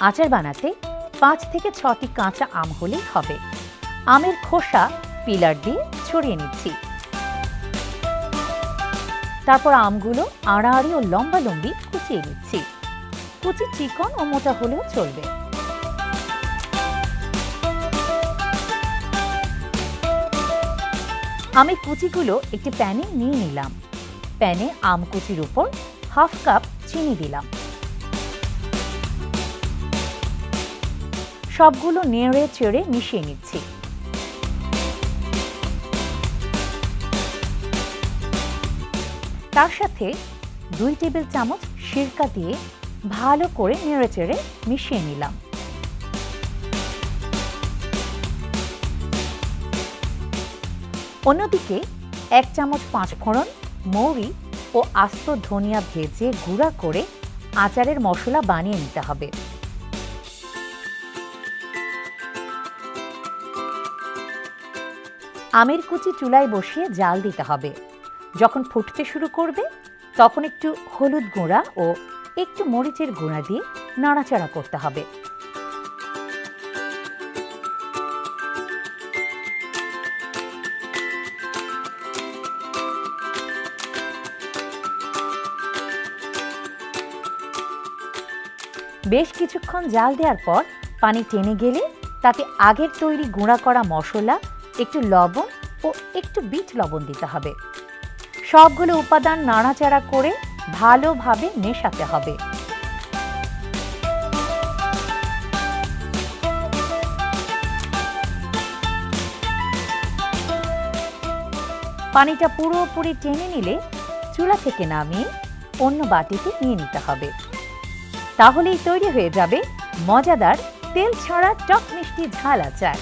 আচার বানাতে 5 থেকে 6টি কাঁচা আম হলেই হবে। আমের খোসা পিলার দিয়ে ছড়িয়ে নিচ্ছি। তারপর আমগুলো আড়াআড়ি ও লম্বালম্বি কুচিয়ে নিচ্ছি। কুচি চিকন ও মোটা হলেও চলবে। আমি কুচিগুলো একটি প্যানে নিয়ে নিলাম। প্যানে আম কুচির উপর হাফ কাপ চিনি দিলাম। সবগুলো নেড়ে চেড়ে মিশিয়ে নিচ্ছি। তার সাথে 2 টেবিল চামচ সিরকা দিয়ে ভালো করে নেড়ে চেড়ে মিশিয়ে নিলাম। অন্যদিকে 1 চামচ 5 ফোড়ন, মৌরি ও আস্ত ধনিয়া ভেজে গুঁড়া করে আচারের মশলা বানিয়ে নিতে হবে। আমের কুচি চুলায় বসিয়ে জাল দিতে হবে। যখন ফুটতে শুরু করবে তখন একটু হলুদ গুঁড়া ও একটু মরিচের গুঁড়া দিয়ে নাড়াচাড়া করতে হবে। বেশ কিছুক্ষণ জাল দেওয়ার পর পানি টেনে গেলে তাতে আগের তৈরি গুঁড়া করা মশলা, একটু লবণ ও একটু বিট লবণ দিতে হবে। সবগুলো উপাদান নাড়াচাড়া করে ভালোভাবে মেশাতে হবে। পানিটা পুরোপুরি টেনে নিলে চুলা থেকে নামিয়ে অন্য বাটিতে নিয়ে নিতে হবে। তাহলেই তৈরি হয়ে যাবে মজাদার তেল ছাড়া টক মিষ্টি ঝাল আচার।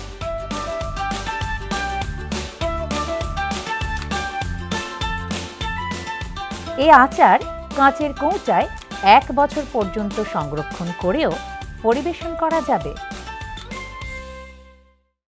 এই আচার কাঁচের কৌটায় 1 বছর পর্যন্ত সংরক্ষণ করেও পরিবেশন করা যাবে।